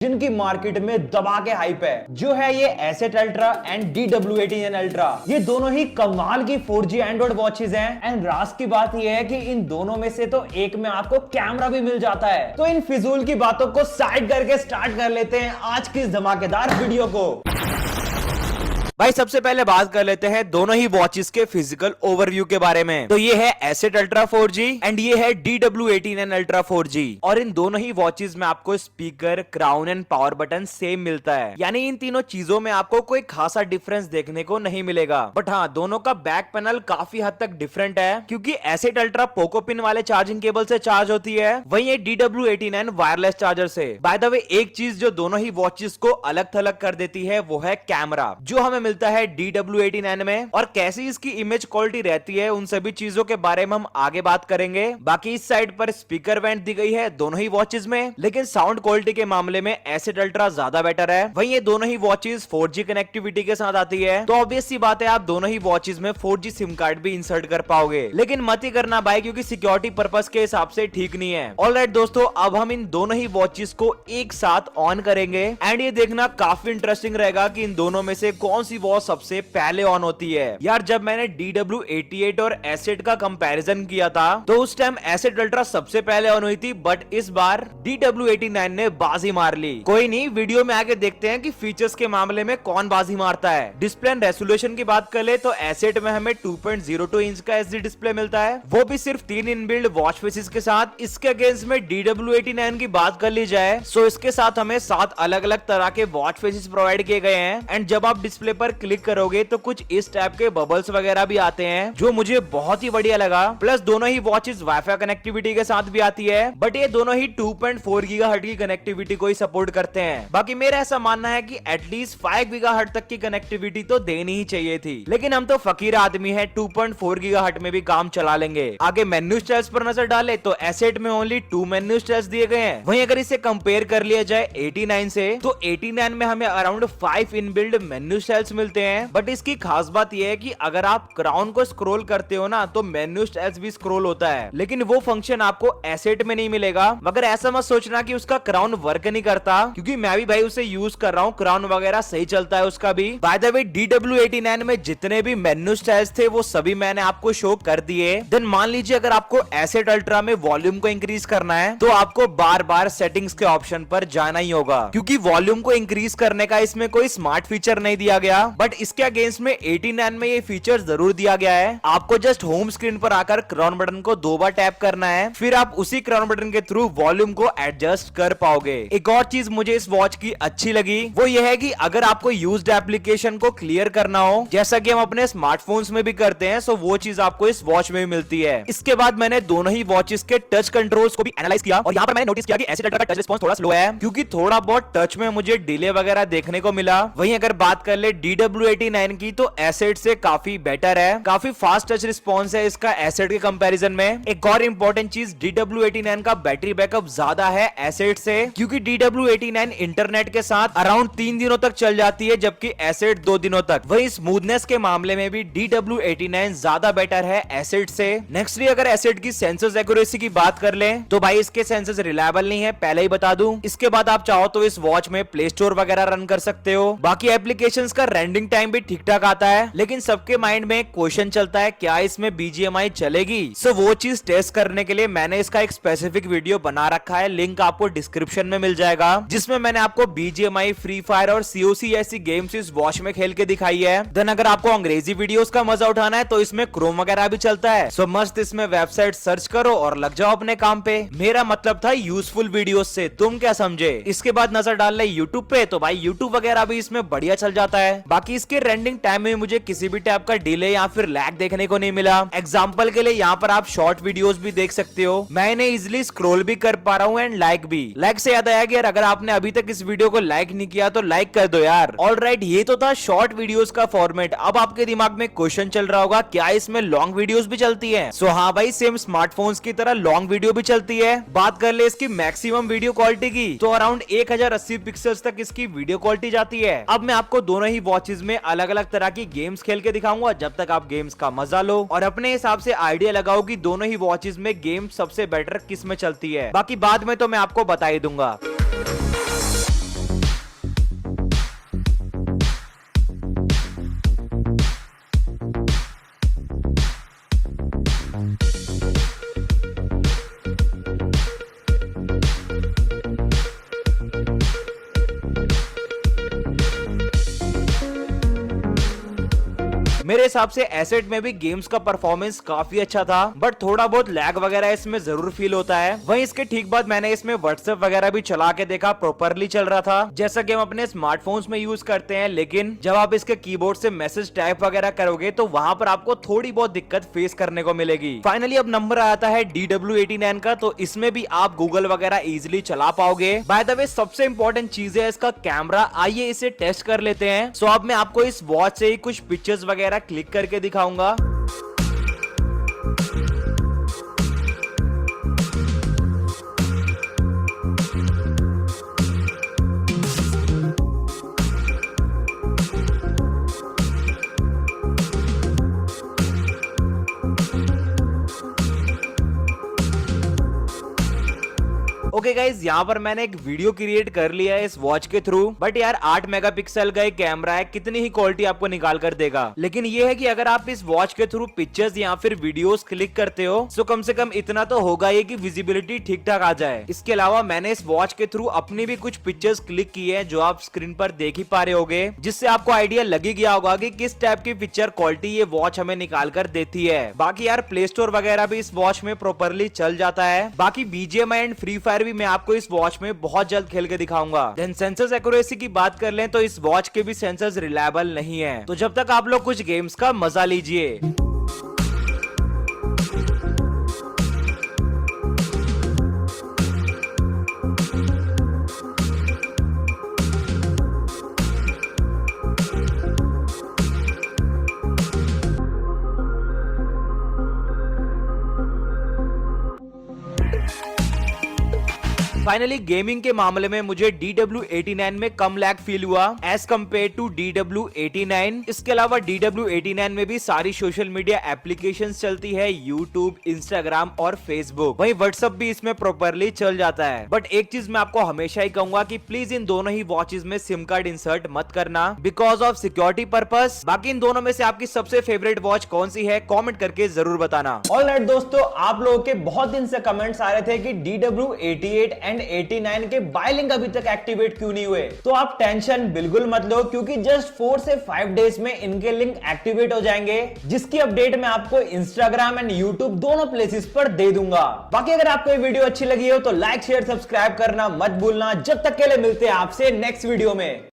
जिनकी मार्केट में दबा के हाइप है, जो है ये asset ultra and DW18N ultra. ये दोनों ही कमाल की 4G एंड्रॉइड वॉचेस हैं। एंड राज की बात ये है कि इन दोनों में से तो एक में आपको कैमरा भी मिल जाता है। तो इन फिजूल की बातों को साइड करके स्टार्ट कर लेते हैं आज की इस धमाकेदार वीडियो को। भाई सबसे पहले बात कर लेते हैं दोनों ही वॉचेस के फिजिकल ओवरव्यू के बारे में। तो ये है एसेट अल्ट्रा 4G एंड ये है DW18N अल्ट्रा 4G। और इन दोनों ही वॉचेस में आपको speaker, crown and power button same मिलता है, यानी इन तीनों चीजों में आपको कोई खासा डिफरेंस देखने को नहीं मिलेगा। बट हाँ, दोनों का बैक पैनल काफी हद तक डिफरेंट है, क्योंकि एसेट अल्ट्रा पोको पिन वाले चार्जिंग केबल से चार्ज होती है, वहीं ये DW18N वायरलेस चार्जर से। बाय द वे, एक चीज जो दोनों ही वॉचेस को अलग थलग कर देती है वो है कैमरा, जो हमें मिलता है DW18N में। और कैसी इसकी इमेज क्वालिटी रहती है, उन सभी चीजों के बारे में हम आगे बात करेंगे। बाकी इस साइड पर स्पीकर वेंट दी गई है दोनों ही वॉचेस में, लेकिन साउंड क्वालिटी के मामले में एसेट अल्ट्रा ज्यादा बेटर है। वहीं ये दोनों ही वॉचेस 4G कनेक्टिविटी के साथ आती है, तो ऑब्वियस सी बात है आप दोनों ही वॉचेस में 4G सिम कार्ड भी इंसर्ट कर पाओगे। लेकिन मत ही करना भाई, क्योंकि सिक्योरिटी पर्पस के हिसाब से ठीक नहीं है। ऑलराइट दोस्तों, अब हम इन दोनों ही वॉचेस को एक साथ ऑन करेंगे एंड ये देखना काफी इंटरेस्टिंग रहेगा कि इन दोनों में से कौन सी वॉच सबसे पहले ऑन होती है। यार, जब मैंने DW88 और एसेट का कंपैरिजन किया था तो उस टाइम एसेट अल्ट्रा सबसे पहले ऑन हुई थी, बट इस बार DW89 ने बाजी मार ली। कोई नहीं, वीडियो में आगे देखते हैं कि फीचर्स के मामले में कौन बाजी मारता है। डिस्प्ले एंड रेजोल्यूशन की बात कर ले तो एसेट में हमें 2.02 इंच का SD डिस्प्ले मिलता है, वो भी सिर्फ 3 इनबिल्ड वॉच फेसेस के साथ। इसके अगेंस्ट में DW89 की बात कर ली जाए तो इसके साथ हमें 7 अलग अलग तरह के वॉच फेसेस प्रोवाइड किए गए हैं। एंड जब आप डिस्प्ले पर क्लिक करोगे तो कुछ इस टाइप के बबल्स वगैरह भी आते हैं, जो मुझे बहुत ही बढ़िया लगा। प्लस दोनों ही वॉचेस वाईफाई कनेक्टिविटी के साथ भी आती है, बट ये दोनों ही 2.4 गीगाहर्ट्ज की कनेक्टिविटी को ही सपोर्ट करते हैं। बाकी मेरा ऐसा मानना है कि एटलीस्ट 5 गीगाहर्ट्ज तक की कनेक्टिविटी तो देनी ही चाहिए थी, लेकिन हम तो फकीर आदमी है, 2.4 गीगाहर्ट्ज में भी काम चला लेंगे। आगे मेन्यू स्टाइल्स पर नजर डाले तो एसेट में ओनली 2 मेन्यू स्टाइल्स दिए गए हैं। वहीं अगर इसे कंपेयर कर लिया जाए 89 से, तो 89 में हमें अराउंड 5 इनबिल्ड मेन्यू स्टाइल्स मिलते हैं। बट इसकी खास बात यह है कि अगर आप क्राउन को स्क्रॉल करते हो ना, तो मेन्यू स्टाइल्स भी स्क्रॉल होता है, लेकिन वो फंक्शन आपको एसेट में नहीं मिलेगा। मगर ऐसा मत सोचना कि उसका क्राउन वर्क नहीं करता, क्योंकि मैं भी भाई उसे यूज कर रहा हूँ, क्राउन वगैरह सही चलता है उसका भी। बाय द वे, DW89 में जितने भी मेन्यू स्टाइल्स थे वो सभी मैंने आपको शो कर दिए। देन मान लीजिए अगर आपको एसेट अल्ट्रा में वॉल्यूम को इंक्रीज करना है तो आपको बार बार सेटिंग्स के ऑप्शन पर जाना ही होगा, क्योंकि वॉल्यूम को इंक्रीज करने का इसमें कोई स्मार्ट फीचर नहीं दिया गया। बट इसके अगेंस्ट में 89 में ये फीचर जरूर दिया गया है। आपको जस्ट होम स्क्रीन पर आकर क्राउन बटन को 2 बार टैप करना है, फिर आप उसी क्राउन बटन के थ्रू वॉल्यूम को एडजस्ट कर पाओगे। एक और चीज मुझे इस वॉच की अच्छी लगी, वो ये है कि अगर आपको यूज्ड एप्लीकेशन को क्लियर करना हो, जैसा कि हम अपने स्मार्टफोन्स में भी करते हैं, सो वो चीज आपको इस वॉच में भी मिलती है। इसके बाद मैंने दोनों ही वॉचेस के टच कंट्रोल्स को भी एनालाइज किया, और यहाँ पर मैंने नोटिस किया कि एसेट अल्ट्रा का टच रिस्पॉन्स थोड़ा स्लो है, क्योंकि थोड़ा बहुत टच में मुझे डिले वगैरह देखने को मिला। वहीं अगर बात कर ले DW89 की, तो एसेट से काफी बेटर है, काफी फास्ट टच रिस्पॉन्स है इसका एसेट के कंपैरिजन में। एक और इंपॉर्टेंट चीज, DW89 का बैटरी बैकअप ज्यादा है एसेट से, क्योंकि DW89 इंटरनेट के साथ अराउंड 3 दिनों तक चल जाती है, जबकि एसेट 2 दिनों तक। वहीं स्मूथनेस के मामले में भी DW89 ज्यादा बेटर है एसेट से। नेक्स्टली अगर एसेट की सेंसर्स एक्यूरेसी की बात कर ले तो भाई इसके सेंसर्स रिलायबल नहीं है, पहले ही बता दूं। इसके बाद आप चाहो तो इस वॉच में प्ले स्टोर वगैरह रन कर सकते हो। बाकी एप्लीकेशंस का रेंडिंग टाइम भी ठीक ठाक आता है, लेकिन सबके माइंड में क्वेश्चन चलता है क्या इसमें BGMI चलेगी। सो वो चीज टेस्ट करने के लिए मैंने इसका एक स्पेसिफिक वीडियो बना रखा है, लिंक आपको डिस्क्रिप्शन में मिल जाएगा, जिसमें मैंने आपको BGMI, फ्री फायर और COC ऐसी गेम्स इस वॉच में खेल के दिखाई है। देन अगर आपको अंग्रेजी वीडियोस का मजा उठाना है तो इसमें क्रोम वगैरह भी चलता है। सो मस्त इसमें वेबसाइट सर्च करो और लग जाओ अपने काम पे। मेरा मतलब था यूजफुल वीडियोस से, तुम क्या समझे। इसके बाद नजर डाल ले यूट्यूब पे, तो भाई यूट्यूब वगैरह भी इसमें बढ़िया चल जाता है। बाकी इसके रेंडिंग टाइम में मुझे किसी भी टाइप का डिले या फिर लैग देखने को नहीं मिला। एग्जांपल के लिए यहाँ पर आप शॉर्ट वीडियोस भी देख सकते हो, मैं इन्हें इजिली स्क्रॉल भी कर पा रहा हूँ एंड लाइक भी। लाइक से याद आया कि यार अगर आपने अभी तक इस वीडियो को लाइक नहीं किया तो लाइक कर दो यार। ऑलराइट, ये तो था शॉर्ट वीडियोस का फॉर्मेट। अब आपके दिमाग में क्वेश्चन चल रहा होगा क्या इसमें लॉन्ग वीडियोस भी चलती है। सो हाँ भाई, सेम स्मार्टफोन्स की तरह लॉन्ग वीडियो भी चलती है। बात कर ले इसकी मैक्सिमम वीडियो क्वालिटी की, तो अराउंड 1080 पिक्सल्स तक इसकी वीडियो क्वालिटी जाती है। अब मैं आपको दोनों ही वॉचेस में अलग अलग तरह की गेम्स खेल के दिखाऊंगा, जब तक आप गेम्स का मजा लो और अपने हिसाब से आइडिया लगाओ कि दोनों ही वॉचेस में गेम सबसे बेटर किस में चलती है। बाकी बाद में तो मैं आपको बता ही दूंगा। मेरे हिसाब से एसेट में भी गेम्स का परफॉर्मेंस काफी अच्छा था, बट थोड़ा बहुत लैग वगैरह इसमें जरूर फील होता है। वहीं इसके ठीक बाद मैंने इसमें व्हाट्सएप वगैरह भी चला के देखा, प्रॉपरली चल रहा था जैसा कि हम अपने स्मार्टफोन्स में यूज करते हैं। लेकिन जब आप इसके कीबोर्ड से मैसेज टाइप वगैरह करोगे तो वहां पर आपको थोड़ी बहुत दिक्कत फेस करने को मिलेगी। फाइनली अब नंबर आता है DW89 का, तो इसमें भी आप गूगल वगैरह इजिली चला पाओगे। बाय द वे सबसे इंपॉर्टेंट चीज है इसका कैमरा। आइए इसे टेस्ट कर लेते हैं। सो अब मैं आपको इस वॉच से ही कुछ पिक्चर्स वगैरह क्लिक करके दिखाऊंगा। ओके गाइज, यहाँ पर मैंने एक वीडियो क्रिएट कर लिया है इस वॉच के थ्रू, बट यार 8 मेगापिक्सल का एक कैमरा है, कितनी ही क्वालिटी आपको निकाल कर देगा। लेकिन ये है कि अगर आप इस वॉच के थ्रू पिक्चर्स या फिर वीडियोस क्लिक करते हो तो कम से कम इतना तो होगा ये कि विजिबिलिटी ठीक ठाक आ जाए। इसके अलावा मैंने इस वॉच के थ्रू अपनी भी कुछ पिक्चर्स क्लिक की है जो आप स्क्रीन पर देख ही पा रहे होगे, जिससे आपको आइडिया लग ही गया होगा कि किस टाइप की पिक्चर क्वालिटी ये वॉच हमें निकाल कर देती है। बाकी यार प्ले स्टोर वगैरह भी इस वॉच में प्रॉपरली चल जाता है। बाकी BGMI एंड फ्री फायर भी मैं आपको इस वॉच में बहुत जल्द खेल के दिखाऊंगा। देन सेंसर्स एक्यूरेसी की बात कर लें तो इस वॉच के भी सेंसर्स रिलायबल नहीं है, तो जब तक आप लोग कुछ गेम्स का मजा लीजिए। फाइनली गेमिंग के मामले में मुझे DW89 में कम लैग फील हुआ एज कम्पेयर टू DW89। इसके अलावा DW89 में भी सारी सोशल मीडिया एप्लीकेशंस चलती है, यूट्यूब, इंस्टाग्राम और फेसबुक। वहीं व्हाट्सएप भी इसमें प्रॉपरली चल जाता है। बट एक चीज मैं आपको हमेशा ही कहूंगा कि प्लीज इन दोनों ही वॉचेस में सिम कार्ड इंसर्ट मत करना, बिकॉज ऑफ सिक्योरिटी पर्पस। बाकी इन दोनों में से आपकी सबसे फेवरेट वॉच कौन सी है, कॉमेंट करके जरूर बताना। ऑलराइट दोस्तों, आप लोगों के बहुत दिन से कमेंट्स आ रहे थे कि DW88 एंड 89 के बाय लिंक अभी तक एक्टिवेट क्यों नहीं हुए। तो आप टेंशन बिल्कुल मत लो, क्योंकि जस्ट 4 से 5 डेज में इनके लिंक एक्टिवेट हो जाएंगे, जिसकी अपडेट मैं आपको इंस्टाग्राम एंड यूट्यूब दोनों प्लेसेस पर दे दूंगा। बाकी अगर आपको ये वीडियो अच्छी लगी हो तो लाइक शेयर सब्सक्राइब करना मत भूलना। जब तक के लिए मिलते हैं आपसे नेक्स्ट वीडियो में।